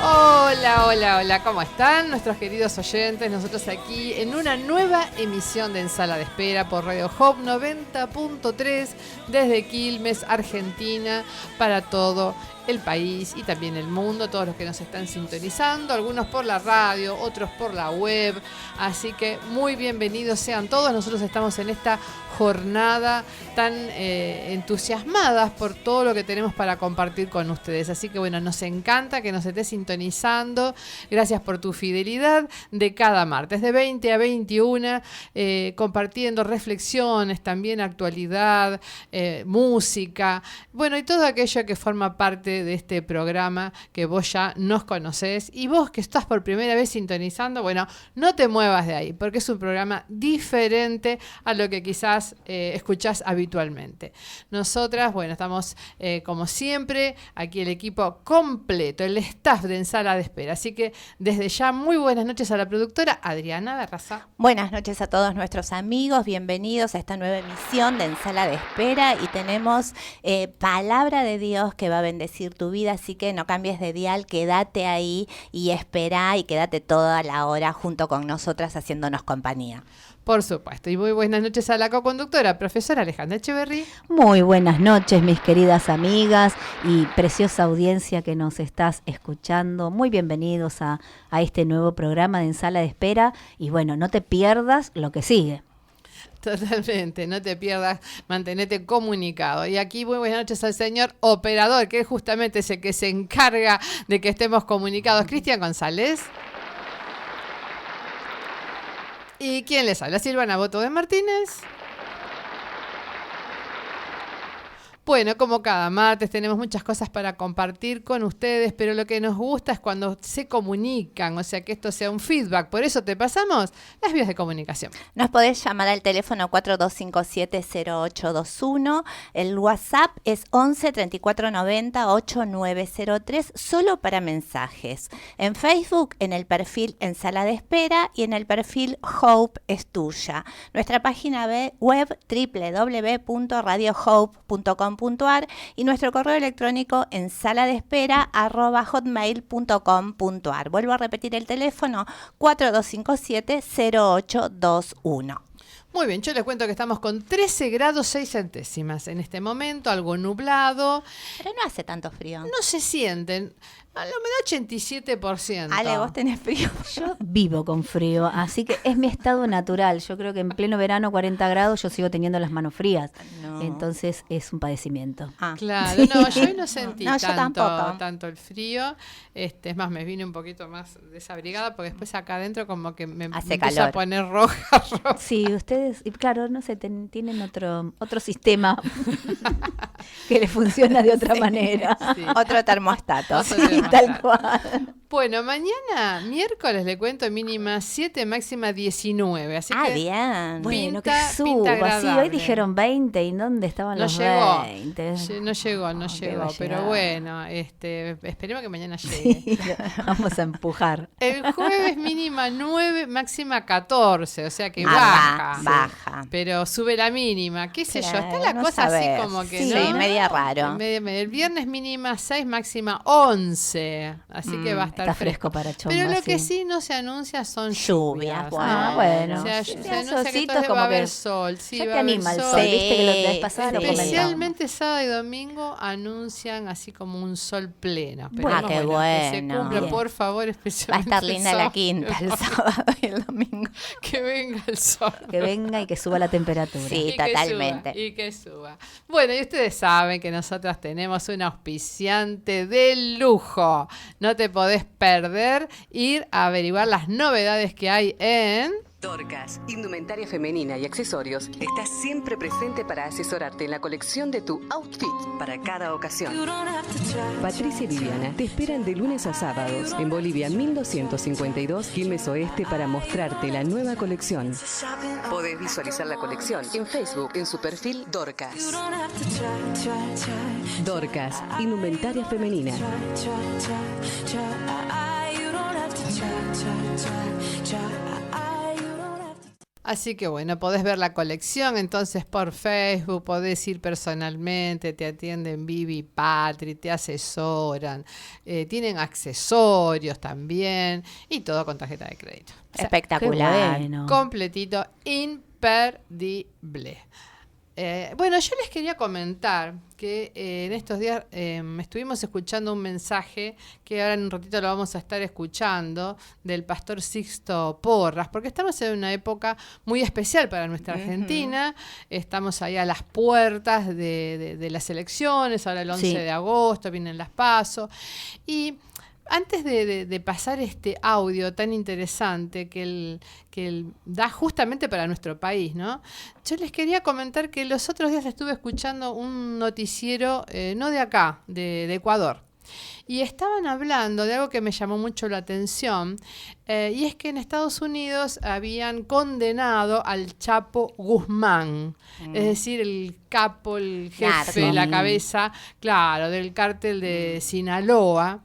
Hola, hola, hola, ¿cómo están nuestros queridos oyentes? Nosotros aquí en una nueva emisión de En Sala de Espera por Radio Hope 90.3 desde Quilmes, Argentina, para todo el país y también el mundo, todos los que nos están sintonizando, algunos por la radio, otros por la web, así que muy bienvenidos sean todos. Nosotros estamos en esta jornada tan entusiasmadas por todo lo que tenemos para compartir con ustedes, así que bueno, nos encanta que nos estés sintonizando. Gracias por tu fidelidad de cada martes de 20 a 21, compartiendo reflexiones, también actualidad, música, bueno, y todo aquello que forma parte de este programa que vos ya nos conocés, y vos que estás por primera vez sintonizando, bueno, no te muevas de ahí, porque es un programa diferente a lo que quizás escuchás habitualmente. Nosotras, bueno, estamos como siempre, aquí el equipo completo, el staff de En Sala de Espera, así que desde ya muy buenas noches a la productora Adriana Barraza. Buenas noches a todos nuestros amigos, bienvenidos a esta nueva emisión de En Sala de Espera, y tenemos palabra de Dios que va a bendecir tu vida, así que no cambies de dial, quédate ahí y espera, y quédate toda la hora junto con nosotras haciéndonos compañía. Por supuesto, y muy buenas noches a la coconductora, profesora Alejandra Echeverry. Muy buenas noches, mis queridas amigas y preciosa audiencia que nos estás escuchando. Muy bienvenidos a este nuevo programa de En Sala de Espera, y bueno, no te pierdas lo que sigue. Totalmente, no te pierdas, mantenete comunicado. Y aquí muy buenas noches al señor operador, que es justamente ese que se encarga de que estemos comunicados, Cristian González. ¿Y quién les habla? Silvana Boto de Martínez. Bueno, como cada martes tenemos muchas cosas para compartir con ustedes, pero lo que nos gusta es cuando se comunican, o sea, que esto sea un feedback. Por eso te pasamos las vías de comunicación. Nos podés llamar al teléfono 4257-0821. El WhatsApp es 11 34 90 8903, solo para mensajes. En Facebook, en el perfil En Sala de Espera, y en el perfil Hope es tuya. Nuestra página web www.radiohope.com.ar y nuestro correo electrónico en saladespera@hotmail.com.ar. Vuelvo a repetir el teléfono 4257-0821. Muy bien, yo les cuento que estamos con 13 grados 6 centésimas en este momento, algo nublado. Pero no hace tanto frío. No se sienten. A la humedad 87%. Ale, vos tenés frío. Yo vivo con frío, así que es mi estado natural. Yo creo que en pleno verano, 40 grados, yo sigo teniendo las manos frías. No. Entonces es un padecimiento. Claro, sí. No, yo hoy no sentí tanto el frío. Es más, me vine un poquito más desabrigada, porque después acá adentro como que me empieza a poner roja. Sí, ustedes, claro, no sé, tienen otro sistema que les funciona de otra manera. Sí. Otro termostato. Tal cual. Bueno, mañana, miércoles, le cuento, mínima 7, máxima 19. Así que bien. Bueno, que suba. Sí, hoy dijeron 20, ¿y dónde estaban los 20? No llegó, pero bueno, esperemos que mañana llegue. Sí, vamos a empujar. El jueves mínima 9, máxima 14, o sea que baja. Pero sube la mínima, qué sé yo, está la cosa así como que, sí, ¿no? Sí, media raro. El viernes mínima 6, máxima 11, así que va a estar está fresco para chomba. Pero lo que sí no se anuncia son lluvias. Bueno. O sea, se anuncia que entonces va a haber sol. Sí, ya va te anima el sol, viste que la otra vez pasada lo comentamos. Especialmente sábado y domingo anuncian así como un sol pleno. Qué bueno. Que se cumpla, por favor, especialmente. Va a estar linda la quinta el sábado y el domingo. Que venga el sol. Que venga y que suba la temperatura. Sí, totalmente. Y que suba. Bueno, y ustedes saben que nosotras tenemos un auspiciante de lujo. No te podés perder ir a averiguar las novedades que hay en Dorcas, indumentaria femenina y accesorios, está siempre presente para asesorarte en la colección de tu outfit para cada ocasión. Patricia y Viviana te esperan de lunes a sábados en Bolivia 1252, Quilmes Oeste, para mostrarte la nueva colección. Podés visualizar la colección en Facebook en su perfil Dorcas. Dorcas, indumentaria femenina. Así que bueno, podés ver la colección entonces por Facebook, podés ir personalmente, te atienden Vivi y Patri, te asesoran, tienen accesorios también y todo con tarjeta de crédito. O sea, espectacular. Qué bueno. completito, imperdible. Bueno, yo les quería comentar que en estos días estuvimos escuchando un mensaje que ahora en un ratito lo vamos a estar escuchando del pastor Sixto Porras, porque estamos en una época muy especial para nuestra Argentina. Estamos ahí a las puertas de las elecciones, ahora el 11 de agosto vienen las PASO. Y antes de pasar este audio tan interesante que él da justamente para nuestro país, ¿no? Yo les quería comentar que los otros días estuve escuchando un noticiero, no de acá, de Ecuador. Y estaban hablando de algo que me llamó mucho la atención, y es que en Estados Unidos habían condenado al Chapo Guzmán, es decir, el capo, el jefe, la cabeza, claro, del cártel de Sinaloa.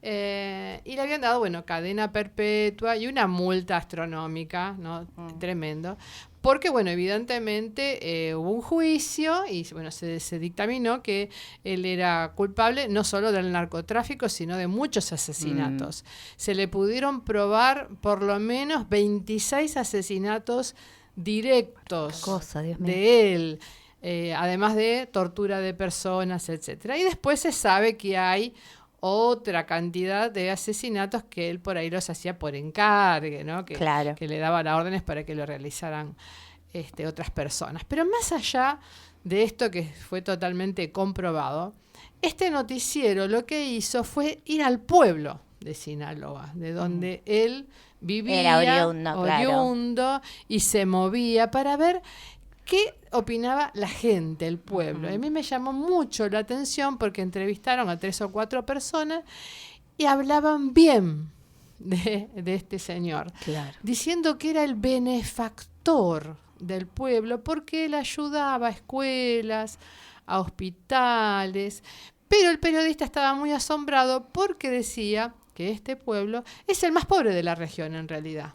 Y le habían dado, bueno, cadena perpetua y una multa astronómica, ¿no? Tremendo. Porque, bueno, evidentemente hubo un juicio y, bueno, se dictaminó que él era culpable no solo del narcotráfico, sino de muchos asesinatos. Se le pudieron probar por lo menos 26 asesinatos directos de él. Además de tortura de personas, etcétera. Y después se sabe que hay otra cantidad de asesinatos que él por ahí los hacía por encargue, ¿no? Que le daba las órdenes para que lo realizaran otras personas. Pero más allá de esto que fue totalmente comprobado, este noticiero lo que hizo fue ir al pueblo de Sinaloa, de donde él vivía, era oriundo, y se movía para ver qué opinaba la gente, el pueblo. A mí me llamó mucho la atención porque entrevistaron a 3 o 4 personas y hablaban bien de este señor, diciendo que era el benefactor del pueblo porque él ayudaba a escuelas, a hospitales, pero el periodista estaba muy asombrado porque decía que este pueblo es el más pobre de la región en realidad.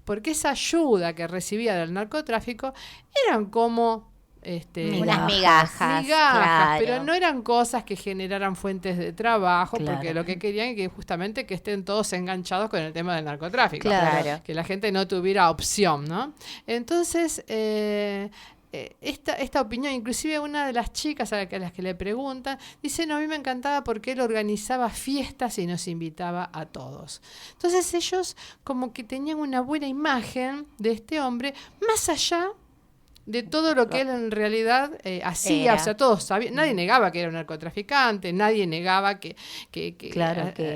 Porque esa ayuda que recibía del narcotráfico eran como unas migajas, claro. Pero no eran cosas que generaran fuentes de trabajo, porque lo que querían es que justamente que estén todos enganchados con el tema del narcotráfico, que la gente no tuviera opción, ¿no? Entonces, esta opinión, inclusive una de las chicas a las que le preguntan, dice, no, a mí me encantaba porque él organizaba fiestas y nos invitaba a todos. Entonces ellos como que tenían una buena imagen de este hombre, más allá de todo lo que él en realidad hacía. O sea, todos sabían, nadie negaba que era un narcotraficante, nadie negaba que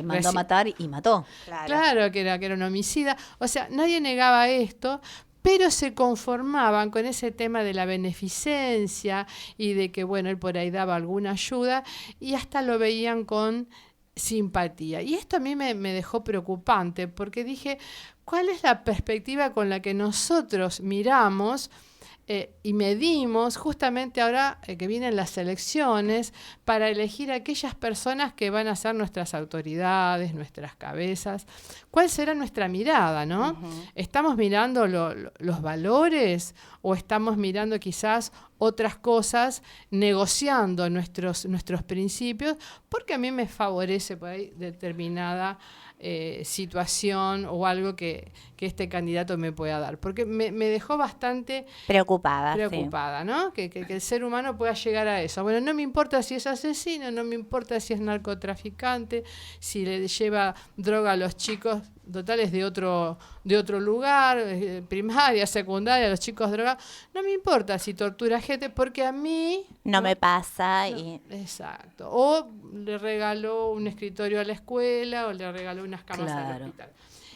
mandó a matar y mató. Claro, que era un homicida. O sea, nadie negaba esto, pero se conformaban con ese tema de la beneficencia y de que, bueno, él por ahí daba alguna ayuda y hasta lo veían con simpatía. Y esto a mí me dejó preocupante porque dije, ¿cuál es la perspectiva con la que nosotros miramos y medimos justamente ahora que vienen las elecciones para elegir a aquellas personas que van a ser nuestras autoridades, nuestras cabezas? ¿Cuál será nuestra mirada, no? ¿Estamos mirando los valores o estamos mirando quizás otras cosas, negociando nuestros principios? Porque a mí me favorece por ahí determinada situación o algo que este candidato me pueda dar, porque me dejó bastante preocupada, ¿no? Que el ser humano pueda llegar a eso. Bueno, no me importa si es asesino, no me importa si es narcotraficante, si le lleva droga a los chicos, totales de otro lugar, primaria, secundaria, los chicos drogados, no me importa si tortura gente, porque a mí no me pasa. Exacto. O le regaló un escritorio a la escuela, o le regaló unas camas al hospital.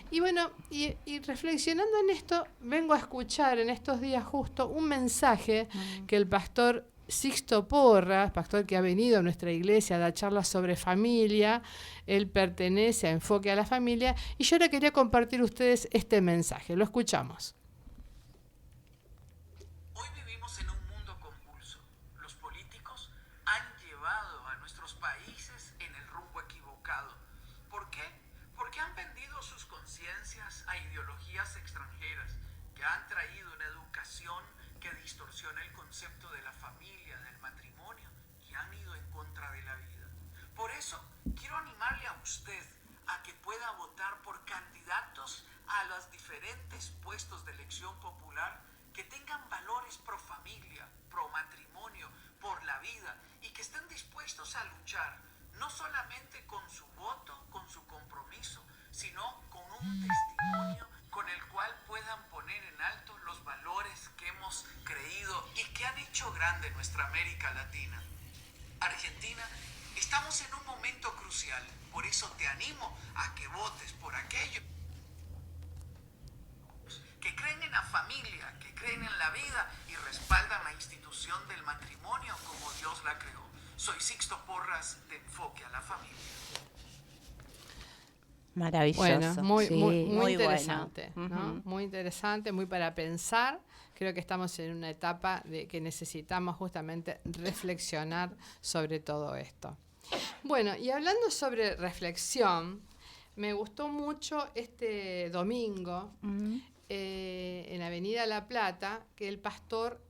Y bueno, y reflexionando en esto, vengo a escuchar en estos días justo un mensaje que el pastor Sixto Porras, pastor que ha venido a nuestra iglesia a dar charlas sobre familia, él pertenece a Enfoque a la Familia, y yo ahora quería compartir ustedes este mensaje. Lo escuchamos. Hoy vivimos en un mundo convulso. Los políticos han llevado a nuestros países en el rumbo equivocado. ¿Por qué? Porque han vendido sus conciencias a ideologías extranjeras que han traído una diferentes puestos de elección popular que tengan valores pro familia, pro matrimonio, por la vida y que estén dispuestos a luchar, no solamente con su voto, con su compromiso, sino con un testimonio con el cual puedan poner en alto los valores que hemos creído y que han hecho grande nuestra América Latina. Argentina, estamos en un momento crucial, por eso te animo a que votes por aquellos que creen en la familia, que creen en la vida y respaldan la institución del matrimonio como Dios la creó. Soy Sixto Porras de Enfoque a la Familia. Maravilloso. Bueno, muy muy interesante, bueno. ¿no? Muy interesante, muy para pensar. Creo que estamos en una etapa de que necesitamos justamente reflexionar sobre todo esto. Bueno, y hablando sobre reflexión, me gustó mucho este domingo en Avenida La Plata, que el pastor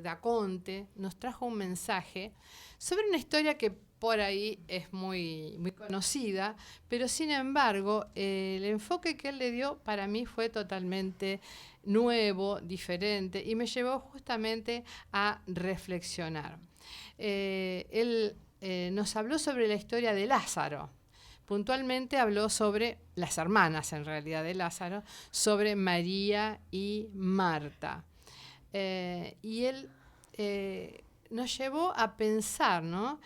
Daconte nos trajo un mensaje sobre una historia que por ahí es muy, muy conocida, pero sin embargo el enfoque que él le dio para mí fue totalmente nuevo, diferente, y me llevó justamente a reflexionar. Él nos habló sobre la historia de Lázaro. Puntualmente habló sobre las hermanas, en realidad, de Lázaro, sobre María y Marta. Y él nos llevó a pensar, ¿no?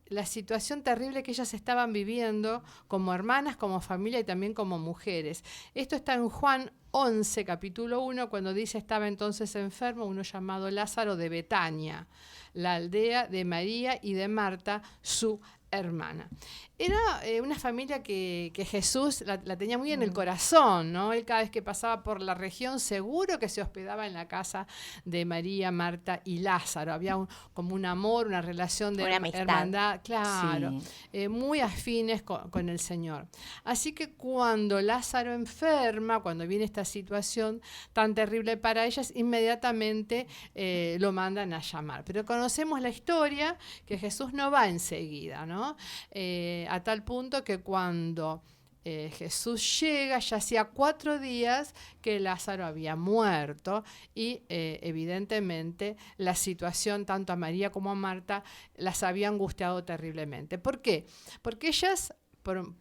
La situación terrible que ellas estaban viviendo como hermanas, como familia y también como mujeres. Esto está en Juan 11, capítulo 1, cuando dice: estaba entonces enfermo uno llamado Lázaro de Betania, la aldea de María y de Marta, su hermana. Era una familia que Jesús la tenía muy en el corazón, ¿no? Él cada vez que pasaba por la región seguro que se hospedaba en la casa de María, Marta y Lázaro. Había como un amor, una relación de hermandad, claro, sí. Muy afines con el Señor. Así que cuando Lázaro enferma, cuando viene esta situación tan terrible para ellas, inmediatamente lo mandan a llamar. Pero conocemos la historia, que Jesús no va enseguida, ¿no? A tal punto que cuando Jesús llega, ya hacía 4 días que Lázaro había muerto y evidentemente la situación tanto a María como a Marta las había angustiado terriblemente. ¿Por qué? Porque ellas,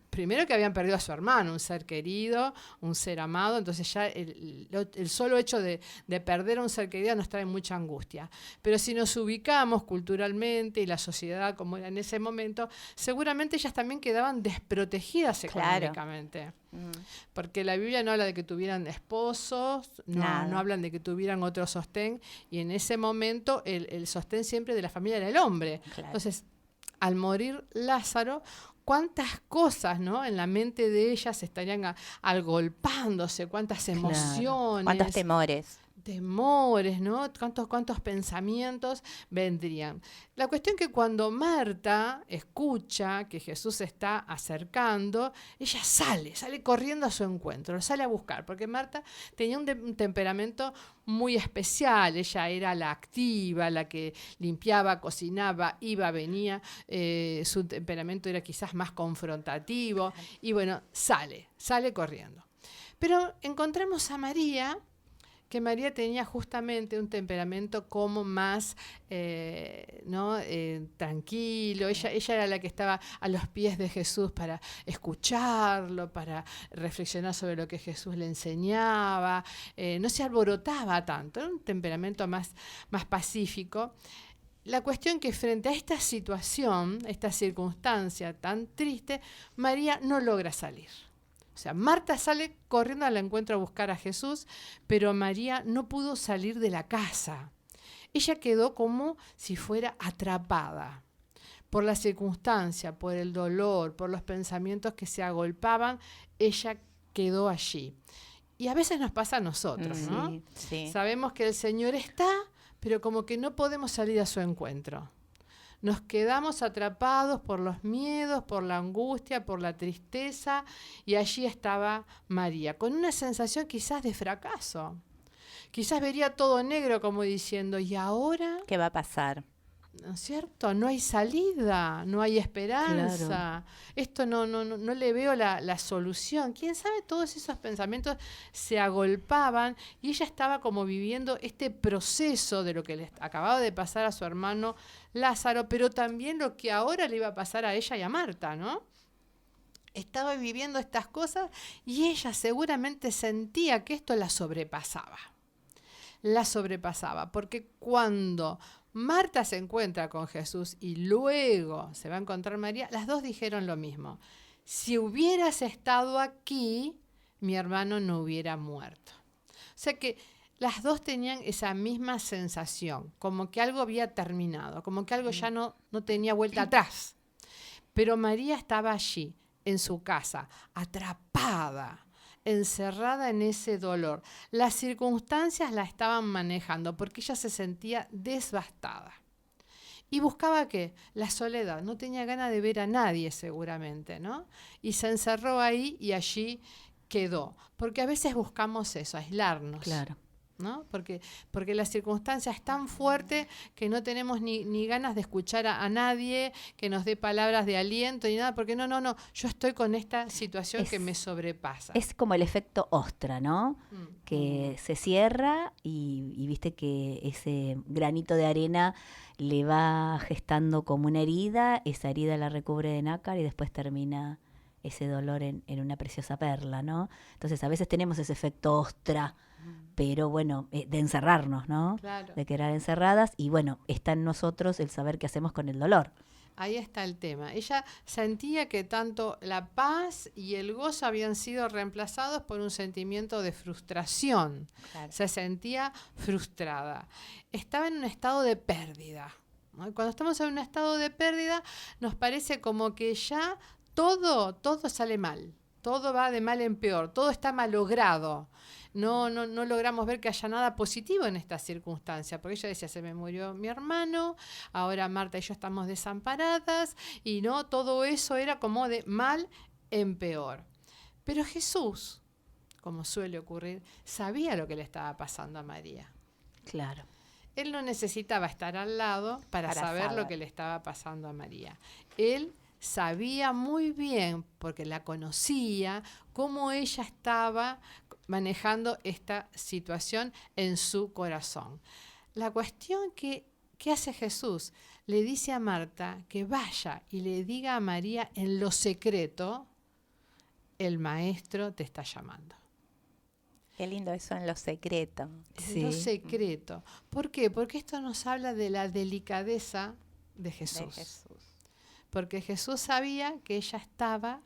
primero que habían perdido a su hermano, un ser querido, un ser amado, entonces ya el solo hecho de perder a un ser querido nos trae mucha angustia. Pero si nos ubicamos culturalmente y la sociedad como era en ese momento, seguramente ellas también quedaban desprotegidas económicamente. Claro. Porque la Biblia no habla de que tuvieran esposos, no hablan de que tuvieran otro sostén, y en ese momento el sostén siempre de la familia era el hombre. Claro. Entonces, al morir Lázaro, cuántas cosas, ¿no?, en la mente de ellas estarían agolpándose, cuántas emociones. Cuántos temores, ¿no? Cuántos pensamientos vendrían. La cuestión que cuando Marta escucha que Jesús se está acercando, ella sale corriendo a su encuentro, lo sale a buscar, porque Marta tenía un temperamento muy especial. Ella era la activa, la que limpiaba, cocinaba, iba, venía. Su temperamento era quizás más confrontativo, y bueno, sale corriendo. Pero encontramos a María, que María tenía justamente un temperamento como más tranquilo. Ella era la que estaba a los pies de Jesús para escucharlo, para reflexionar sobre lo que Jesús le enseñaba. No se alborotaba tanto, era un temperamento más pacífico. La cuestión que frente a esta situación, esta circunstancia tan triste, María no logra salir. O sea, Marta sale corriendo al encuentro a buscar a Jesús, pero María no pudo salir de la casa. Ella quedó como si fuera atrapada por la circunstancia, por el dolor, por los pensamientos que se agolpaban. Ella quedó allí. Y a veces nos pasa a nosotros, ¿no? Sí. Sabemos que el Señor está, pero como que no podemos salir a su encuentro. Nos quedamos atrapados por los miedos, por la angustia, por la tristeza, y allí estaba María, con una sensación quizás de fracaso. Quizás vería todo negro, como diciendo: ¿y ahora? ¿Qué va a pasar? ¿no es cierto? No hay salida, no hay esperanza. Claro. Esto no le veo la solución. ¿Quién sabe? Todos esos pensamientos se agolpaban y ella estaba como viviendo este proceso de lo que le acababa de pasar a su hermano Lázaro, pero también lo que ahora le iba a pasar a ella y a Marta, ¿no? Estaba viviendo estas cosas y ella seguramente sentía que esto la sobrepasaba. La sobrepasaba, porque cuando Marta se encuentra con Jesús y luego se va a encontrar María, las dos dijeron lo mismo. Si hubieras estado aquí, mi hermano no hubiera muerto. O sea que las dos tenían esa misma sensación, como que algo había terminado, como que algo ya no tenía vuelta atrás. Pero María estaba allí, en su casa, atrapada, encerrada en ese dolor. Las circunstancias la estaban manejando porque ella se sentía devastada. Y buscaba ¿qué? La soledad. No tenía ganas de ver a nadie seguramente, ¿no? Y se encerró ahí y allí quedó. Porque a veces buscamos eso, aislarnos. Claro. ¿No? Porque la circunstancia es tan fuerte que no tenemos ni ganas de escuchar a nadie que nos dé palabras de aliento ni nada, porque no, yo estoy con esta situación que me sobrepasa. Es como el efecto ostra, ¿no? Que se cierra y viste que ese granito de arena le va gestando como una herida, esa herida la recubre de nácar y después termina ese dolor en una preciosa perla, ¿no? Entonces a veces tenemos ese efecto ostra, pero bueno, de encerrarnos, ¿no? Claro. De quedar encerradas y bueno, está en nosotros el saber qué hacemos con el dolor. Ahí está el tema. Ella sentía que tanto la paz y el gozo habían sido reemplazados por un sentimiento de frustración. Claro. Se sentía frustrada. Estaba en un estado de pérdida, ¿no? Y cuando estamos en un estado de pérdida, nos parece como que ya todo sale mal. Todo va de mal en peor. Todo está malogrado. No logramos ver que haya nada positivo en esta circunstancia, porque ella decía, se me murió mi hermano, ahora Marta y yo estamos desamparadas, y no, todo eso era como de mal en peor. Pero Jesús, como suele ocurrir, sabía lo que le estaba pasando a María. Claro. Él no necesitaba estar al lado para saber lo que le estaba pasando a María. Él sabía muy bien, porque la conocía, cómo ella estaba manejando esta situación en su corazón. La cuestión ¿qué hace Jesús? Le dice a Marta que vaya y le diga a María en lo secreto, el maestro te está llamando. Qué lindo eso en lo secreto. En lo secreto. ¿Por qué? Porque esto nos habla de la delicadeza de Jesús. Porque Jesús sabía que ella estaba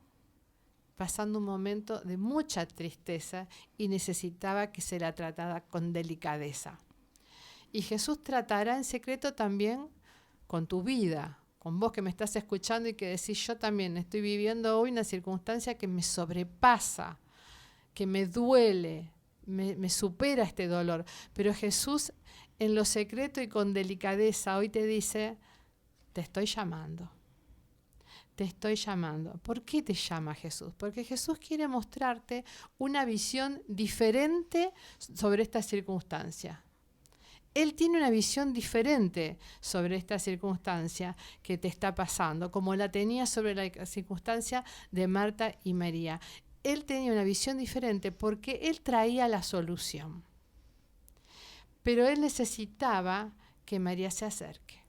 pasando un momento de mucha tristeza y necesitaba que se la tratara con delicadeza. Y Jesús tratará en secreto también con tu vida, con vos que me estás escuchando y que decís, yo también estoy viviendo hoy una circunstancia que me sobrepasa, que me duele, me supera este dolor. Pero Jesús en lo secreto y con delicadeza hoy te dice, te estoy llamando. Te estoy llamando. ¿Por qué te llama Jesús? Porque Jesús quiere mostrarte una visión diferente sobre esta circunstancia. Él tiene una visión diferente sobre esta circunstancia que te está pasando, como la tenía sobre la circunstancia de Marta y María. Él tenía una visión diferente porque él traía la solución. Pero él necesitaba que María se acerque.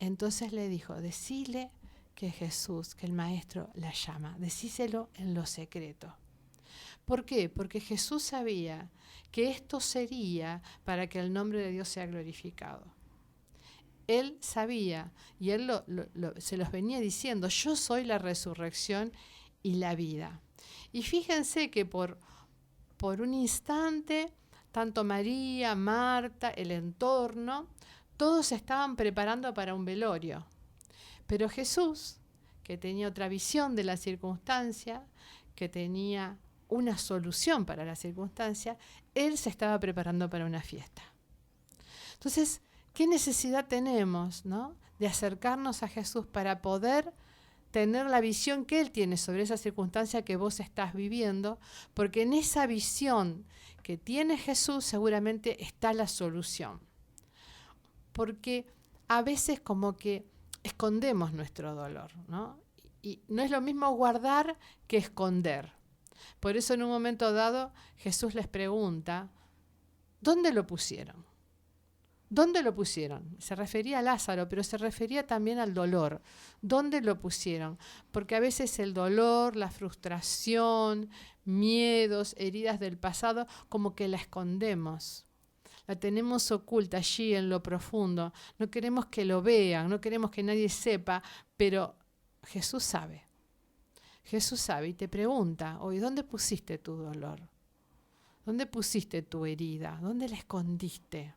Entonces le dijo, decile que Jesús, que el Maestro la llama. Decíselo en lo secreto. ¿Por qué? Porque Jesús sabía que esto sería para que el nombre de Dios sea glorificado. Él sabía, y él se los venía diciendo, yo soy la resurrección y la vida. Y fíjense que por un instante, tanto María, Marta, el entorno, todos se estaban preparando para un velorio. Pero Jesús, que tenía otra visión de la circunstancia, que tenía una solución para la circunstancia, él se estaba preparando para una fiesta. Entonces, ¿qué necesidad tenemos, ¿no?, de acercarnos a Jesús para poder tener la visión que Él tiene sobre esa circunstancia que vos estás viviendo? Porque en esa visión que tiene Jesús seguramente está la solución. Porque a veces como que escondemos nuestro dolor, ¿no? Y no es lo mismo guardar que esconder. Por eso en un momento dado Jesús les pregunta, ¿dónde lo pusieron? ¿Dónde lo pusieron? Se refería a Lázaro, pero se refería también al dolor. ¿Dónde lo pusieron? Porque a veces el dolor, la frustración, miedos, heridas del pasado, como que la escondemos. La tenemos oculta allí en lo profundo. No queremos que lo vean, no queremos que nadie sepa, pero Jesús sabe. Jesús sabe y te pregunta, hoy, ¿dónde pusiste tu dolor? ¿Dónde pusiste tu herida? ¿Dónde la escondiste?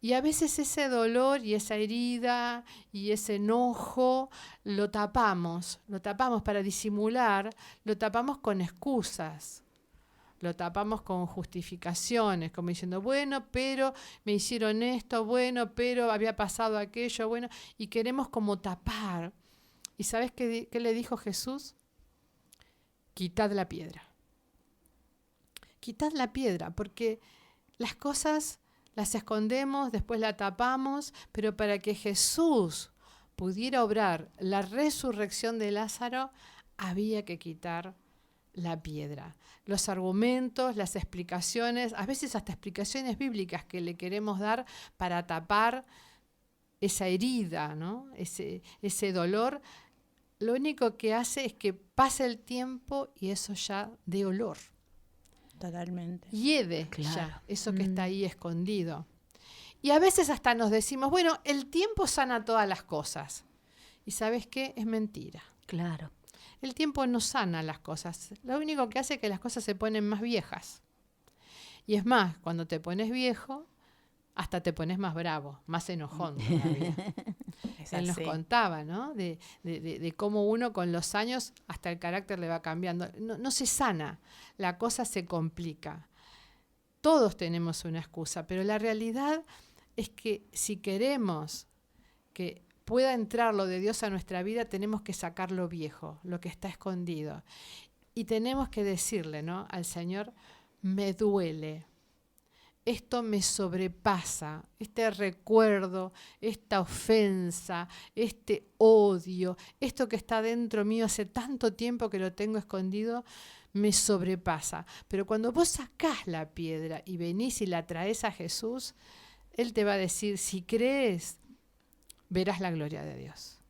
Y a veces ese dolor y esa herida y ese enojo lo tapamos para disimular, lo tapamos con excusas, lo tapamos con justificaciones, como diciendo, bueno, pero me hicieron esto, bueno, pero había pasado aquello, bueno, y queremos como tapar. ¿Y sabes qué le dijo Jesús? Quitad la piedra. Quitad la piedra, porque las cosas las escondemos, después la tapamos, pero para que Jesús pudiera obrar la resurrección de Lázaro, había que quitar la piedra. Los argumentos, las explicaciones, a veces hasta explicaciones bíblicas que le queremos dar para tapar esa herida, ¿no? Ese dolor, lo único que hace es que pase el tiempo y eso ya dé olor. Totalmente. Hiede Claro. ya eso que está ahí escondido. Y a veces hasta nos decimos, bueno, el tiempo sana todas las cosas. ¿Y sabes qué? Es mentira. Claro. El tiempo no sana las cosas. Lo único que hace es que las cosas se ponen más viejas. Y es más, cuando te pones viejo, hasta te pones más bravo, más enojón todavía. Él nos contaba, ¿no? De cómo uno con los años hasta el carácter le va cambiando. No se sana, la cosa se complica. Todos tenemos una excusa, pero la realidad es que si queremos que pueda entrar lo de Dios a nuestra vida, tenemos que sacar lo viejo, lo que está escondido. Y tenemos que decirle, ¿no? Al Señor, me duele. Esto me sobrepasa, este recuerdo, esta ofensa, este odio, esto que está dentro mío hace tanto tiempo que lo tengo escondido, me sobrepasa. Pero cuando vos sacás la piedra y venís y la traes a Jesús, Él te va a decir, si crees, verás la gloria de Dios.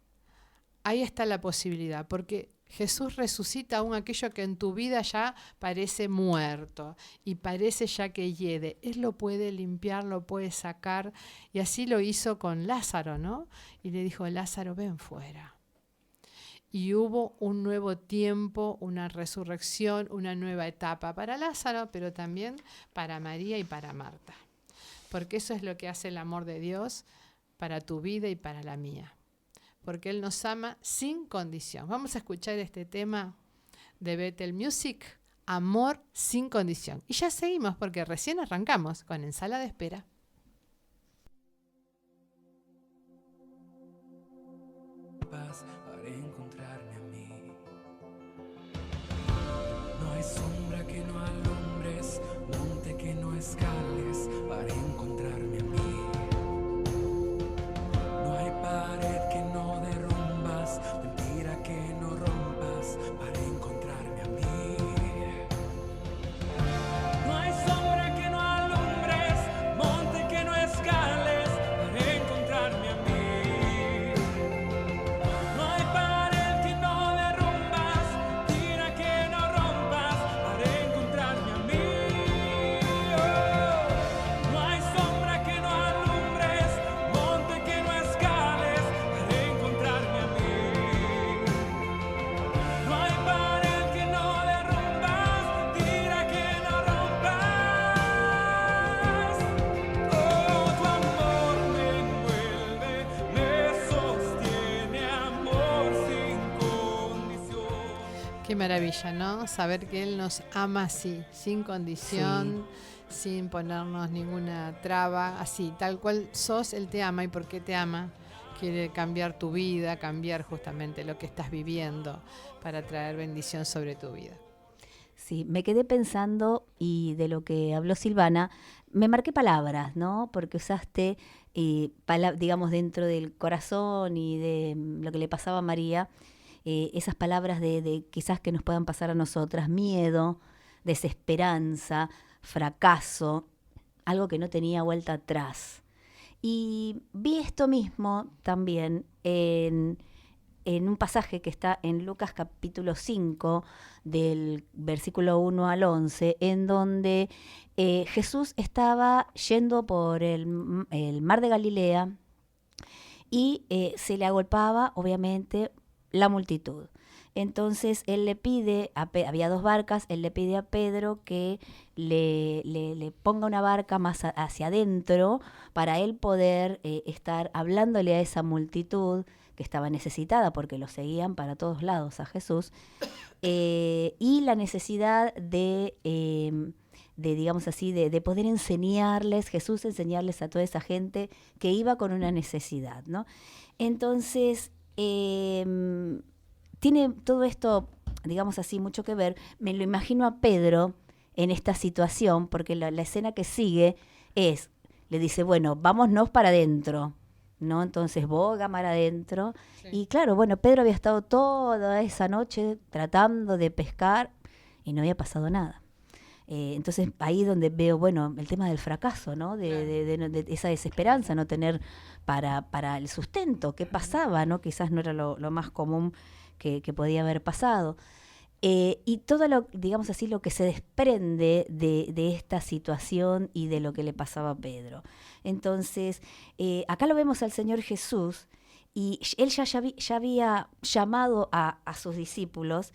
Ahí está la posibilidad, porque Jesús resucita aún aquello que en tu vida ya parece muerto y parece ya que hiede. Él lo puede limpiar, lo puede sacar, y así lo hizo con Lázaro, ¿no? Y le dijo, Lázaro, ven fuera. Y hubo un nuevo tiempo, una resurrección, una nueva etapa para Lázaro, pero también para María y para Marta. Porque eso es lo que hace el amor de Dios para tu vida y para la mía. Porque Él nos ama sin condición. Vamos a escuchar este tema de Bethel Music, Amor sin condición. Y ya seguimos porque recién arrancamos con En Sala de Espera. Paz para encontrarme a mí. No hay sombra que no alumbres, monte que no escales para encontrarme a mí. No hay pared que no derrumbas, mentira que no rompas para encontrarme a mí. No hay sombra que no alumbres, monte que no escales para encontrarme a mí. No hay pared que no derrumbas, tira que no rompas para encontrarme a mí. Oh, no hay sombra que no alumbres, monte que no escales para encontrarme a mí. No hay pared que no derrumbas, tira que no rompas. Oh, tu amor me envuelve, me sostiene, amor sin condición. Qué maravilla, ¿no? Saber que Él nos ama así, sin condición, sin ponernos ninguna traba, así, tal cual sos, Él te ama. ¿Y por qué te ama? Quiere cambiar tu vida, cambiar justamente lo que estás viviendo para traer bendición sobre tu vida. Sí, me quedé pensando, y de lo que habló Silvana, me marqué palabras, ¿no? Porque usaste digamos, dentro del corazón y de lo que le pasaba a María, esas palabras de quizás que nos puedan pasar a nosotras, miedo, desesperanza, fracaso, algo que no tenía vuelta atrás. Y vi esto mismo también en un pasaje que está en Lucas capítulo 5, del versículo 1 al 11, en donde Jesús estaba yendo por el mar de Galilea y se le agolpaba, obviamente, la multitud. Entonces él le pide, había 2 barcas, él le pide a Pedro que le ponga una barca más hacia adentro para él poder estar hablándole a esa multitud que estaba necesitada porque lo seguían para todos lados a Jesús, y la necesidad de digamos así, de poder enseñarles, Jesús enseñarles a toda esa gente que iba con una necesidad, ¿no? Entonces, tiene todo esto, digamos así, mucho que ver. Me lo imagino a Pedro en esta situación, porque la escena que sigue le dice, bueno, vámonos para adentro, ¿no? Entonces boga mar adentro. Sí. Y claro, bueno, Pedro había estado toda esa noche tratando de pescar y no había pasado nada. Entonces ahí donde veo, bueno, el tema del fracaso, ¿no? De esa desesperanza, no tener para el sustento. ¿Qué pasaba, no? Quizás no era lo más común que podía haber pasado. Y todo lo, digamos así, lo que se desprende de esta situación y de lo que le pasaba a Pedro. Entonces, acá lo vemos al Señor Jesús, y él ya había llamado a sus discípulos,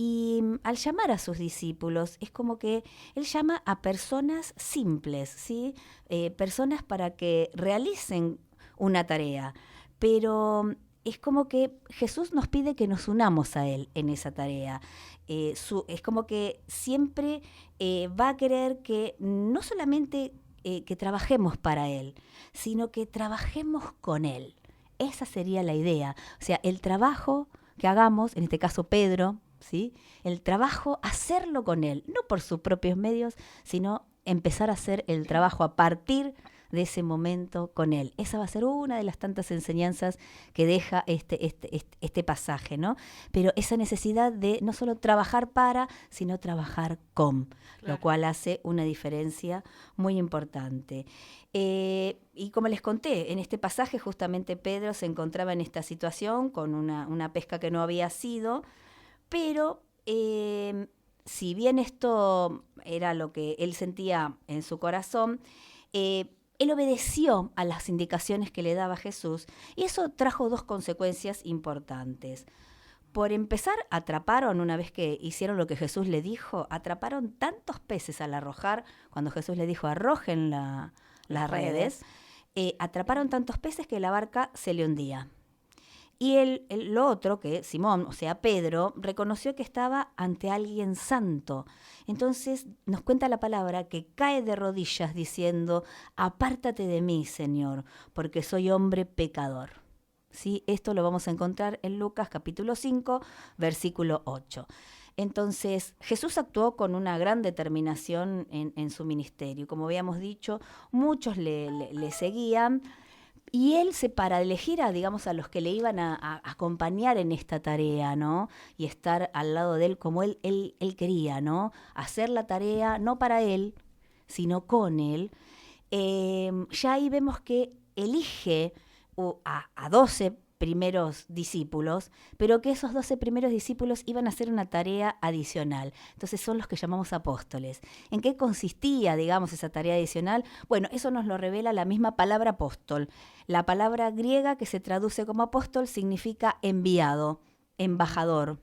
y al llamar a sus discípulos es como que él llama a personas simples, ¿sí? Personas para que realicen una tarea, pero es como que Jesús nos pide que nos unamos a Él en esa tarea. Es como que siempre va a querer que no solamente que trabajemos para Él, sino que trabajemos con Él. Esa sería la idea. O sea, el trabajo que hagamos, en este caso Pedro, ¿sí? El trabajo, hacerlo con Él, no por sus propios medios, sino empezar a hacer el trabajo a partir de ese momento con Él. Esa va a ser una de las tantas enseñanzas que deja este pasaje, ¿no? Pero esa necesidad de no solo trabajar para, sino trabajar con, claro, lo cual hace una diferencia muy importante. Y como les conté, en este pasaje justamente Pedro se encontraba en esta situación con una pesca que no había sido, pero si bien esto era lo que él sentía en su corazón, él obedeció a las indicaciones que le daba Jesús, y eso trajo 2 consecuencias importantes. Por empezar, atraparon, una vez que hicieron lo que Jesús le dijo, atraparon tantos peces al arrojar, cuando Jesús le dijo arrojen las redes, atraparon tantos peces que la barca se le hundía. Y lo otro, que Simón, o sea Pedro, reconoció que estaba ante alguien santo. Entonces nos cuenta la palabra que cae de rodillas diciendo, apártate de mí, Señor, porque soy hombre pecador. ¿Sí? Esto lo vamos a encontrar en Lucas capítulo 5, versículo 8. Entonces Jesús actuó con una gran determinación en su ministerio. Como habíamos dicho, muchos le seguían. Y él para elegir a los que le iban a acompañar en esta tarea, ¿no? Y estar al lado de él como él quería, ¿no? Hacer la tarea no para él, sino con él. Ya ahí vemos que elige a 12 primeros discípulos, pero que esos 12 primeros discípulos iban a hacer una tarea adicional. Entonces son los que llamamos apóstoles. ¿En qué consistía, esa tarea adicional? Bueno, eso nos lo revela la misma palabra apóstol. La palabra griega que se traduce como apóstol significa enviado, embajador,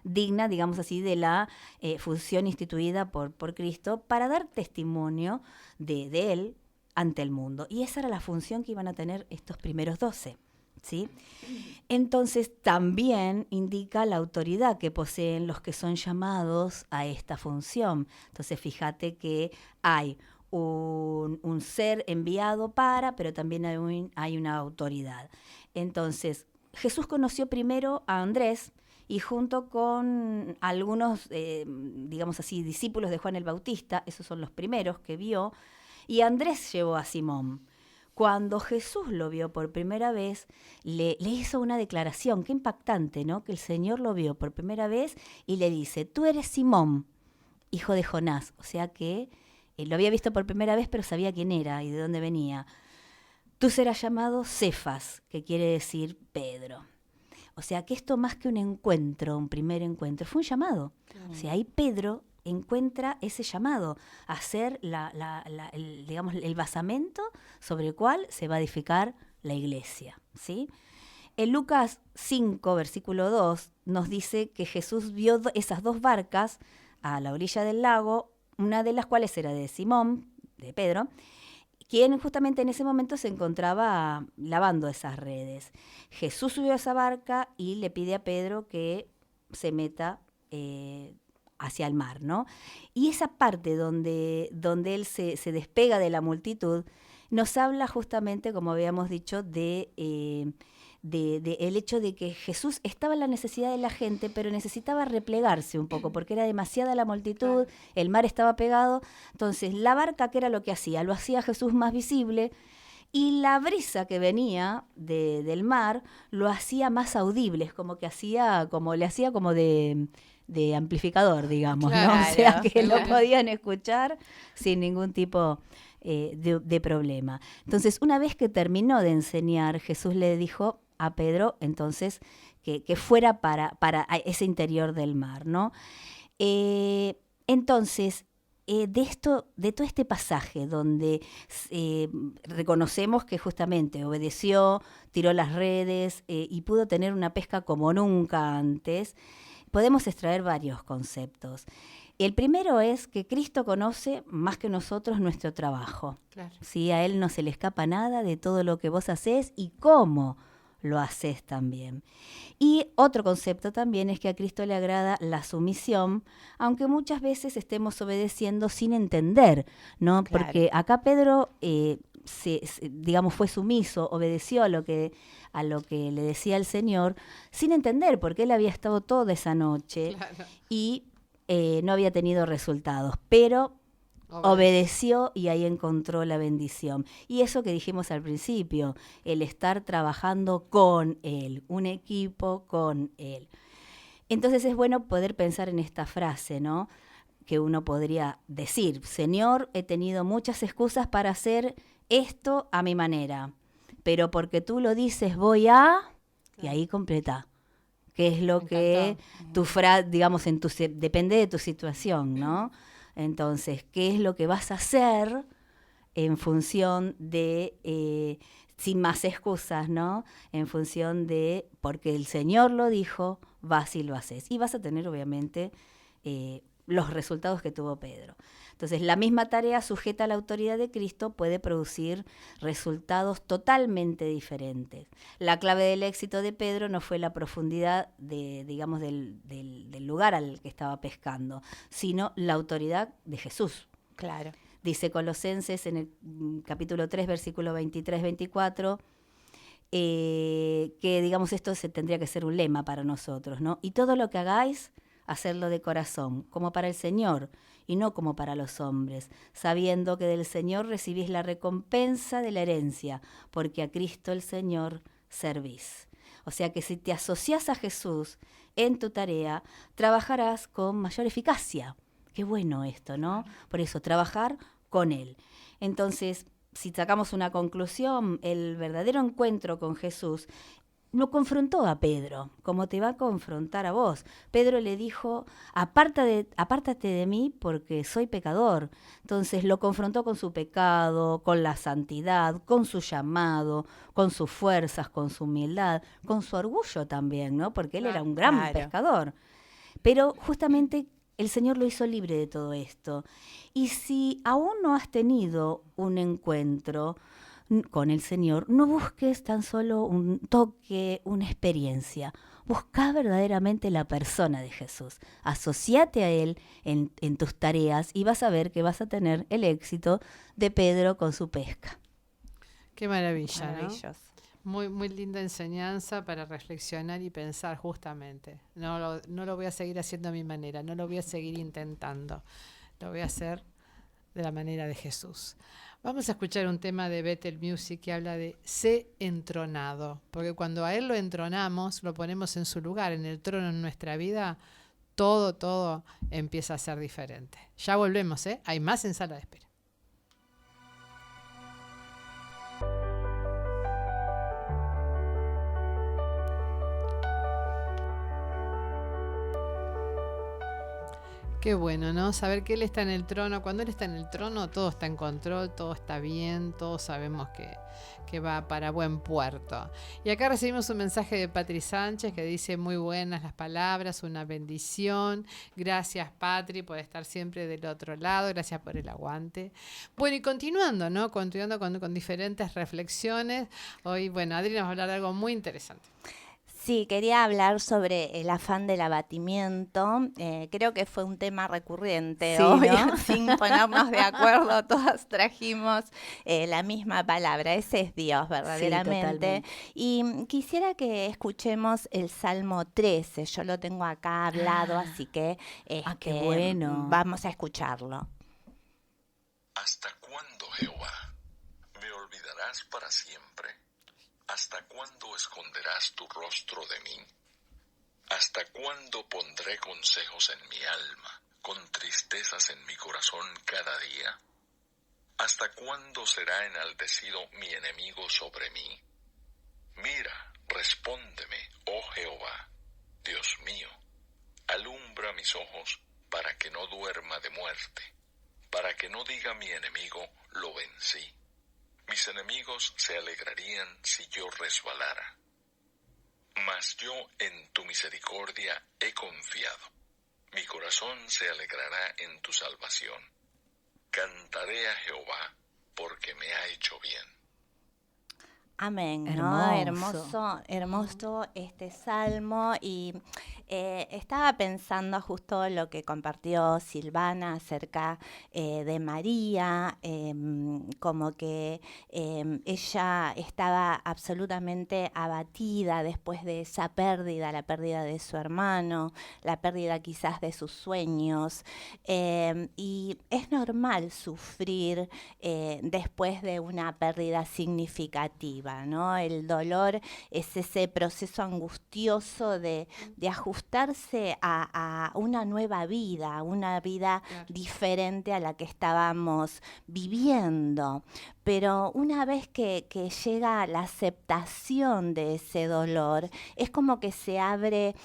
digna, de la función instituida por Cristo para dar testimonio de Él ante el mundo. Y esa era la función que iban a tener estos primeros 12. ¿Sí? Entonces también indica la autoridad que poseen los que son llamados a esta función. Entonces fíjate que hay un ser enviado pero también hay una autoridad. Entonces Jesús conoció primero a Andrés y junto con algunos, discípulos de Juan el Bautista, esos son los primeros que vio, y Andrés llevó a Simón. cuando Jesús lo vio por primera vez, le hizo una declaración, qué impactante, ¿no? Que el Señor lo vio por primera vez y le dice, tú eres Simón, hijo de Jonás. O sea que lo había visto por primera vez, pero sabía quién era y de dónde venía. Tú serás llamado Cefas, que quiere decir Pedro. O sea que esto más que un encuentro, un primer encuentro, fue un llamado. O sea, ahí Pedro encuentra ese llamado a ser el basamento sobre el cual se va a edificar la iglesia, ¿sí? En Lucas 5, versículo 2, nos dice que Jesús vio esas dos barcas a la orilla del lago, una de las cuales era de Simón, de Pedro, quien justamente en ese momento se encontraba lavando esas redes. Jesús subió a esa barca y le pide a Pedro que se meta hacia el mar, ¿no? Y esa parte donde él se despega de la multitud, nos habla justamente, como habíamos dicho, de el hecho de que Jesús estaba en la necesidad de la gente, pero necesitaba replegarse un poco, porque era demasiada la multitud, el mar estaba pegado. Entonces, la barca, ¿qué era lo que hacía? Lo hacía Jesús más visible, y la brisa que venía del mar lo hacía más audible, como que le hacía como de amplificador, digamos, ¿no? O sea, que lo podían escuchar sin ningún tipo de problema. Entonces, una vez que terminó de enseñar, Jesús le dijo a Pedro, entonces, que fuera para ese interior del mar, ¿no? Entonces, de todo este pasaje donde reconocemos que justamente obedeció, tiró las redes y pudo tener una pesca como nunca antes, podemos extraer varios conceptos. El primero es que Cristo conoce más que nosotros nuestro trabajo. Claro. ¿Sí? A Él no se le escapa nada de todo lo que vos hacés y cómo lo haces también. Y otro concepto también es que a Cristo le agrada la sumisión, aunque muchas veces estemos obedeciendo sin entender, ¿no? Claro. Porque acá Pedro, digamos, fue sumiso, obedeció a lo que le decía el Señor, sin entender, porque él había estado toda esa noche y no había tenido resultados, pero obedeció y ahí encontró la bendición. Y eso que dijimos al principio, el estar trabajando con Él, un equipo con Él. Entonces es bueno poder pensar en esta frase, ¿no? Que uno podría decir, Señor, he tenido muchas excusas para hacer esto a mi manera, pero porque tú lo dices voy a... Y ahí completa. Que es lo que tu frase, digamos, depende de tu situación, ¿no? Entonces, ¿qué es lo que vas a hacer en función de, sin más excusas, ¿no? En función de, porque el Señor lo dijo, vas y lo haces. Y vas a tener, obviamente, los resultados que tuvo Pedro. Entonces, la misma tarea sujeta a la autoridad de Cristo puede producir resultados totalmente diferentes. La clave del éxito de Pedro no fue la profundidad del lugar al que estaba pescando, sino la autoridad de Jesús. Claro. Dice Colosenses en el capítulo 3, versículo 23-24, que, digamos, esto tendría que ser un lema para nosotros, ¿no? Y todo lo que hagáis, hacerlo de corazón, como para el Señor, y no como para los hombres, sabiendo que del Señor recibís la recompensa de la herencia, porque a Cristo el Señor servís. O sea que si te asocias a Jesús en tu tarea, trabajarás con mayor eficacia. Qué bueno esto, ¿no? Por eso, trabajar con Él. Entonces, si sacamos una conclusión, el verdadero encuentro con Jesús lo confrontó a Pedro, como te va a confrontar a vos. Pedro le dijo, apártate de mí porque soy pecador. Entonces lo confrontó con su pecado, con la santidad, con su llamado, con sus fuerzas, con su humildad, con su orgullo también, ¿no? Porque él era un gran pescador. Pero justamente el Señor lo hizo libre de todo esto. Y si aún no has tenido un encuentro con el Señor, no busques tan solo un toque, una experiencia. Busca verdaderamente la persona de Jesús. Asociate a Él en tus tareas y vas a ver que vas a tener el éxito de Pedro con su pesca. Qué maravilla, Maravilloso. ¿no? Muy, muy linda enseñanza para reflexionar y pensar justamente. No lo voy a seguir haciendo a mi manera, no lo voy a seguir intentando. Lo voy a hacer de la manera de Jesús. Vamos a escuchar un tema de Bethel Music que habla de sé entronado, porque cuando a él lo entronamos, lo ponemos en su lugar, en el trono en nuestra vida, todo empieza a ser diferente. Ya volvemos, ¿eh? Hay más en Sala de Espera. Qué bueno, ¿no? Saber que Él está en el trono. Cuando Él está en el trono, todo está en control, todo está bien, todos sabemos que va para buen puerto. Y acá recibimos un mensaje de Patri Sánchez que dice: muy buenas las palabras, una bendición. Gracias, Patri, por estar siempre del otro lado. Gracias por el aguante. Bueno, y continuando, ¿no? Continuando con diferentes reflexiones. Hoy, bueno, Adri nos va a hablar de algo muy interesante. Sí, quería hablar sobre el afán del abatimiento. Creo que fue un tema recurrente Sí, hoy, ¿no? sin ponernos de acuerdo, todas trajimos la misma palabra. Ese es Dios, verdaderamente. totalmente. Y quisiera que escuchemos el Salmo 13. Yo lo tengo acá hablado, así que qué bueno. vamos a escucharlo. ¿Hasta cuándo, Jehová? ¿Me olvidarás para siempre? ¿Hasta cuándo esconderás tu rostro de mí? ¿Hasta cuándo pondré consejos en mi alma, con tristezas en mi corazón cada día? ¿Hasta cuándo será enaltecido mi enemigo sobre mí? Mira, respóndeme, oh Jehová, Dios mío. Alumbra mis ojos para que no duerma de muerte, para que no diga mi enemigo, lo vencí. Mis enemigos se alegrarían si yo resbalara. Mas yo en tu misericordia he confiado. Mi corazón se alegrará en tu salvación. Cantaré a Jehová porque me ha hecho bien. Amén, ¿no? Hermoso. Hermoso este salmo. Y estaba pensando justo lo que compartió Silvana acerca de María, como que ella estaba absolutamente abatida después de esa pérdida, la pérdida de su hermano, la pérdida quizás de sus sueños. Y es normal sufrir después de una pérdida significativa, ¿no? El dolor es ese proceso angustioso de ajustarse a una nueva vida, una vida diferente a la que estábamos viviendo. Pero una vez que llega la aceptación de ese dolor, es como que se abre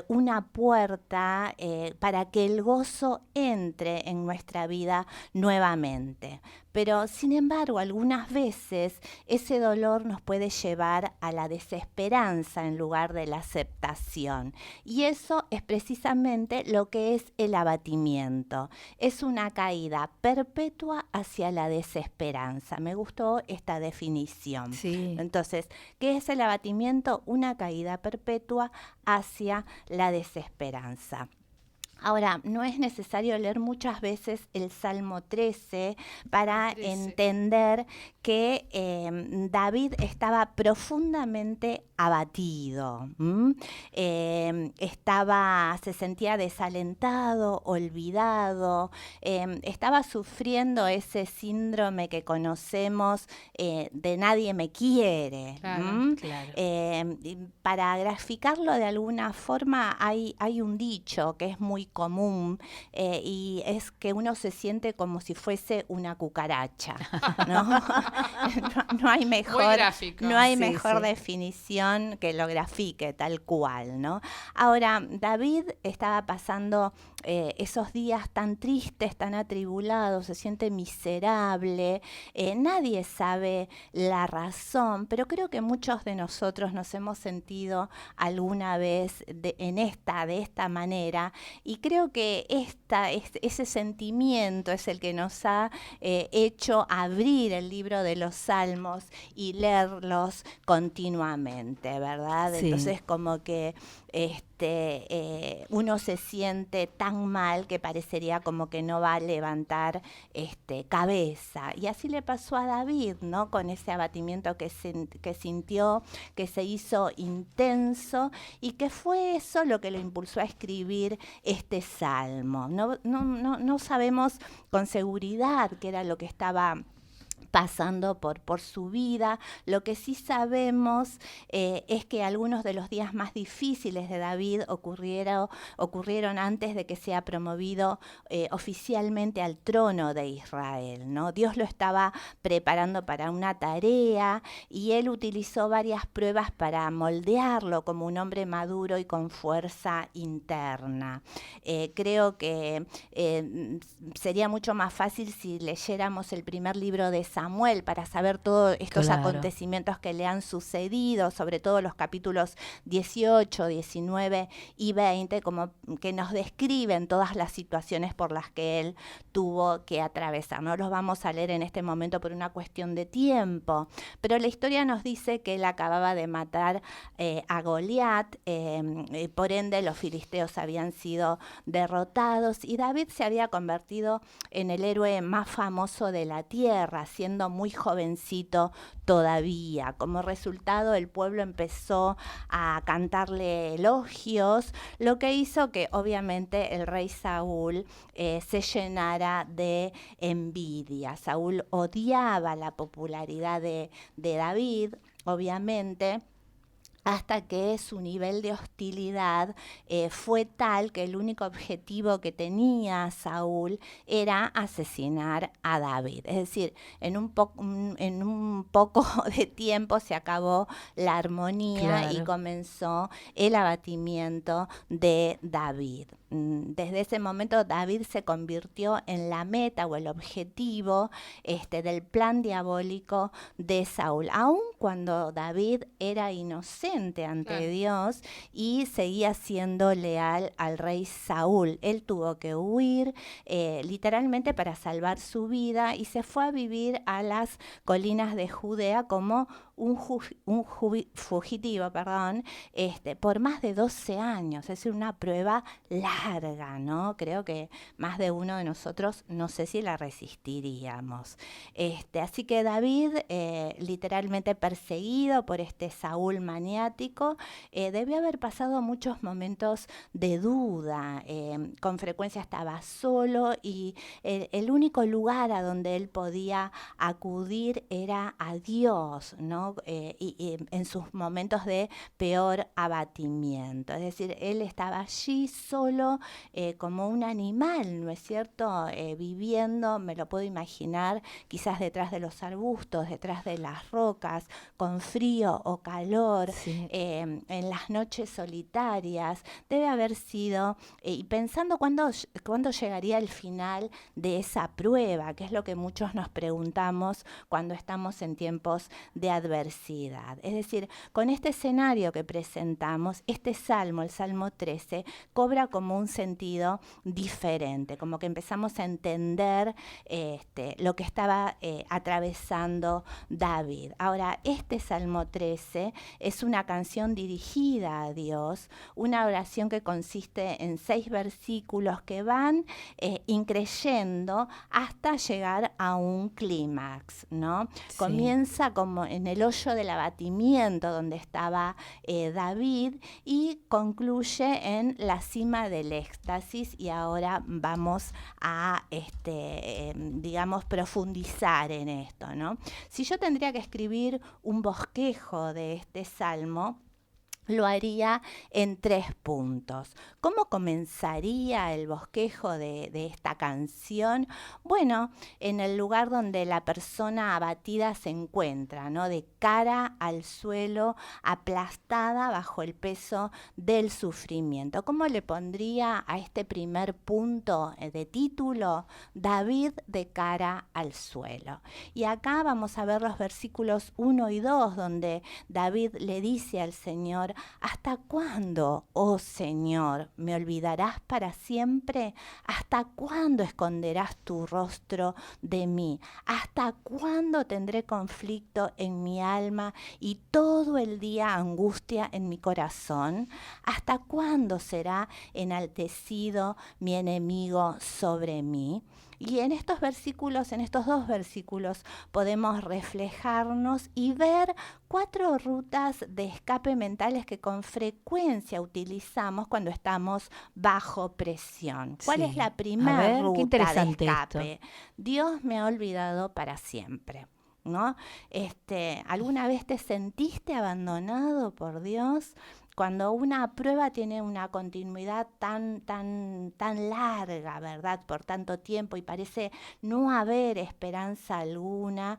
una puerta para que el gozo entre en nuestra vida nuevamente. Pero, sin embargo, algunas veces ese dolor nos puede llevar a la desesperanza en lugar de la aceptación. Y eso es precisamente lo que es el abatimiento. Es una caída perpetua hacia la desesperanza. Me gustó esta definición. Sí. Entonces, ¿qué es el abatimiento? Una caída perpetua hacia la desesperanza. Ahora, no es necesario leer muchas veces el Salmo 13 para entender que David estaba profundamente abatido. Se sentía desalentado, olvidado, estaba sufriendo ese síndrome que conocemos de nadie me quiere. Claro. Para graficarlo de alguna forma hay un dicho que es muy común y es que uno se siente como si fuese una cucaracha, ¿no? No hay mejor, muy gráfico. No hay Sí, mejor sí. definición que lo grafique tal cual, ¿no? Ahora, David estaba pasando esos días tan tristes, tan atribulados, se siente miserable, nadie sabe la razón, pero creo que muchos de nosotros nos hemos sentido alguna vez de esta manera, y creo que ese sentimiento es el que nos ha hecho abrir el libro de los Salmos y leerlos continuamente, ¿verdad? Sí. Entonces como que uno se siente tan mal que parecería como que no va a levantar cabeza. Y así le pasó a David, ¿no? Con ese abatimiento que sintió, que se hizo intenso y que fue eso lo que lo impulsó a escribir este salmo. No sabemos con seguridad qué era lo que estaba pasando por su vida. Lo que sí sabemos es que algunos de los días más difíciles de David ocurrieron antes de que sea promovido oficialmente al trono de Israel, ¿no? Dios lo estaba preparando para una tarea y él utilizó varias pruebas para moldearlo como un hombre maduro y con fuerza interna. Creo que sería mucho más fácil si leyéramos el primer libro de Samuel para saber todos estos acontecimientos que le han sucedido, sobre todo los capítulos 18, 19 y 20, como que nos describen todas las situaciones por las que él tuvo que atravesar. No los vamos a leer en este momento por una cuestión de tiempo, pero la historia nos dice que él acababa de matar a Goliat, por ende los filisteos habían sido derrotados y David se había convertido en el héroe más famoso de la tierra, siendo muy jovencito todavía. Como resultado, el pueblo empezó a cantarle elogios, lo que hizo que obviamente el rey Saúl se llenara de envidia. Saúl odiaba la popularidad de David, obviamente, hasta que su nivel de hostilidad fue tal que el único objetivo que tenía Saúl era asesinar a David. Es decir, en un poco de tiempo se acabó la armonía y comenzó el abatimiento de David. Desde ese momento David se convirtió en la meta o el objetivo del plan diabólico de Saúl, aun cuando David era inocente ante Dios y seguía siendo leal al rey Saúl. Él tuvo que huir literalmente para salvar su vida y se fue a vivir a las colinas de Judea como un fugitivo, por más de 12 años. Es decir, una prueba larga, ¿no? Creo que más de uno de nosotros no sé si la resistiríamos. Así que David, literalmente perseguido por este Saúl maniático, debió haber pasado muchos momentos de duda. Con frecuencia estaba solo y el único lugar a donde él podía acudir era a Dios, ¿no? Y en sus momentos de peor abatimiento. Es decir, él estaba allí solo como un animal, ¿no es cierto? Viviendo, me lo puedo imaginar, quizás detrás de los arbustos, detrás de las rocas, con frío o calor, en las noches solitarias. Debe haber sido, y pensando cuándo llegaría el final de esa prueba, que es lo que muchos nos preguntamos cuando estamos en tiempos de adversidad. Es decir, con este escenario que presentamos, este salmo, el Salmo 13, cobra como un sentido diferente, como que empezamos a entender lo que estaba atravesando David. Ahora, este Salmo 13 es una canción dirigida a Dios, una oración que consiste en 6 versículos que van increyendo hasta llegar a un clímax, ¿no? Sí. Comienza como en el hoyo del abatimiento donde estaba David y concluye en la cima del éxtasis, y ahora vamos a profundizar en esto, ¿no? Si yo tendría que escribir un bosquejo de este salmo, lo haría en 3 puntos. ¿Cómo comenzaría el bosquejo de esta canción? Bueno, en el lugar donde la persona abatida se encuentra, ¿no? De cara al suelo, aplastada bajo el peso del sufrimiento. ¿Cómo le pondría a este primer punto de título? David de cara al suelo. Y acá vamos a ver los versículos 1 y 2, donde David le dice al Señor: ¿hasta cuándo, oh Señor, me olvidarás para siempre? ¿Hasta cuándo esconderás tu rostro de mí? ¿Hasta cuándo tendré conflicto en mi alma y todo el día angustia en mi corazón? ¿Hasta cuándo será enaltecido mi enemigo sobre mí? Y en estos versículos, en estos 2 versículos, podemos reflejarnos y ver 4 rutas de escape mentales que con frecuencia utilizamos cuando estamos bajo presión. ¿Cuál es la primera ruta de escape? Dios me ha olvidado para siempre. ¿no? ¿Alguna vez te sentiste abandonado por Dios? Cuando una prueba tiene una continuidad tan larga, ¿verdad? Por tanto tiempo y parece no haber esperanza alguna,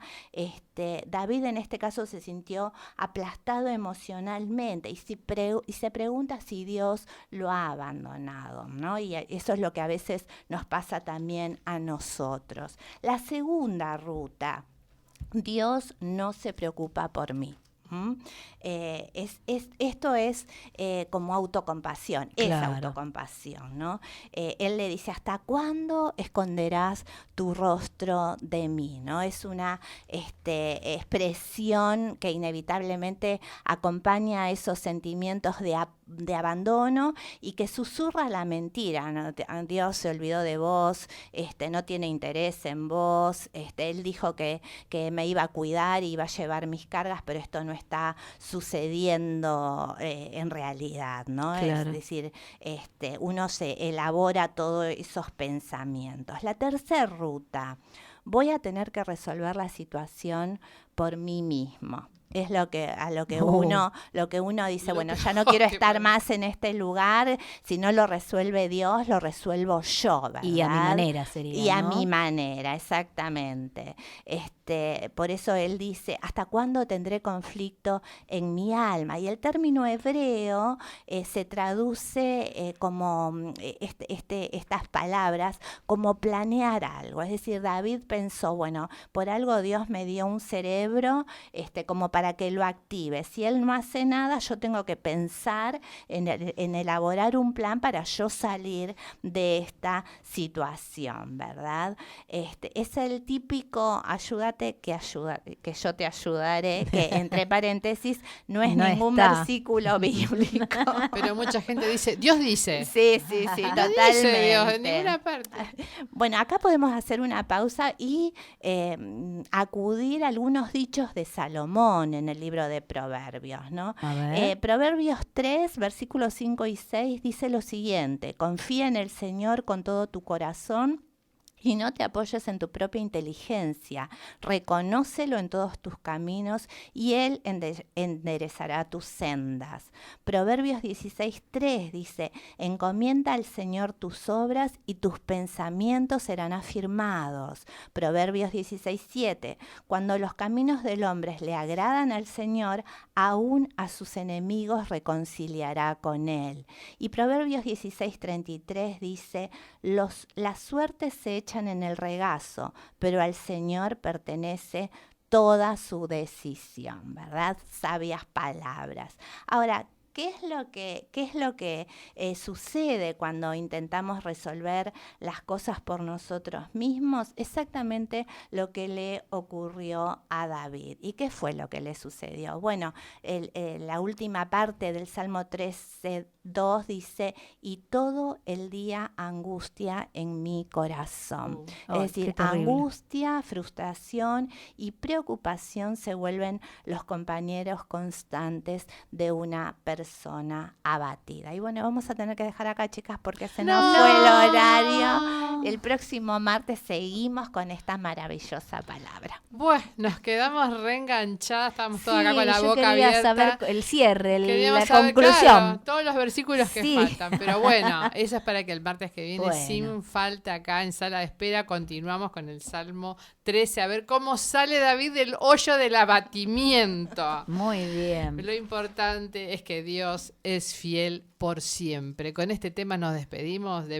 David en este caso se sintió aplastado emocionalmente y se pregunta si Dios lo ha abandonado, ¿no? Y eso es lo que a veces nos pasa también a nosotros. La segunda ruta, Dios no se preocupa por mí. Esto es como autocompasión, Claro. es autocompasión, ¿no? Él le dice, ¿hasta cuándo esconderás tu rostro de mí? ¿No? Es una expresión que inevitablemente acompaña a esos sentimientos de abandono y que susurra la mentira, ¿no? Dios se olvidó de vos, no tiene interés en vos, Él dijo que me iba a cuidar y iba a llevar mis cargas, pero esto no está sucediendo en realidad, ¿no? Claro. Es decir, uno se elabora todos esos pensamientos. La tercera ruta, voy a tener que resolver la situación por mí mismo. Es lo que uno dice, bueno, ya no quiero estar más en este lugar, si no lo resuelve Dios, lo resuelvo yo, ¿verdad? Y a mi manera sería, Y a ¿no? mi manera, exactamente. Por eso él dice, ¿hasta cuándo tendré conflicto en mi alma? Y el término hebreo se traduce como estas palabras, como planear algo. Es decir, David pensó, bueno, por algo Dios me dio un cerebro como para que lo active. Si él no hace nada, yo tengo que pensar en elaborar un plan para yo salir de esta situación, ¿verdad? Es el típico ayúdate que yo te ayudaré, que entre paréntesis no es No ningún está. versículo bíblico. Pero mucha gente dice, Dios dice. Sí, No totalmente. dice Dios en ninguna parte. Bueno, acá podemos hacer una pausa y acudir a algunos dichos de Salomón en el libro de Proverbios, ¿no? A ver. Proverbios 3, versículos 5 y 6 dice lo siguiente: confía en el Señor con todo tu corazón y no te apoyes en tu propia inteligencia. Reconócelo en todos tus caminos y Él enderezará tus sendas. Proverbios 16:3 dice, encomienda al Señor tus obras y tus pensamientos serán afirmados. Proverbios 16:7, cuando los caminos del hombre le agradan al Señor, aún a sus enemigos reconciliará con Él. Y Proverbios 16:33 dice, la suerte se echa en el regazo, pero al Señor pertenece toda su decisión, ¿verdad? Sabias palabras. Ahora, ¿qué es lo que sucede cuando intentamos resolver las cosas por nosotros mismos? Exactamente lo que le ocurrió a David. ¿Y qué fue lo que le sucedió? Bueno, la última parte del Salmo 13:2 dice, y todo el día angustia en mi corazón. Es decir, angustia, frustración y preocupación se vuelven los compañeros constantes de una persona abatida. Y bueno, vamos a tener que dejar acá, chicas, porque se nos fue el horario. El próximo martes seguimos con esta maravillosa palabra. Bueno, nos quedamos reenganchadas, estábamos todas acá con la yo boca quería abierta. saber el cierre, Queríamos la saber, conclusión. claro, todos los versículos que Sí. faltan. Pero bueno, eso es para que el martes que viene, Bueno. sin falta acá en Sala de Espera, continuamos con el Salmo 13, a ver cómo sale David del hoyo del abatimiento. Muy bien. Lo importante es que Dios es fiel por siempre. Con este tema nos despedimos de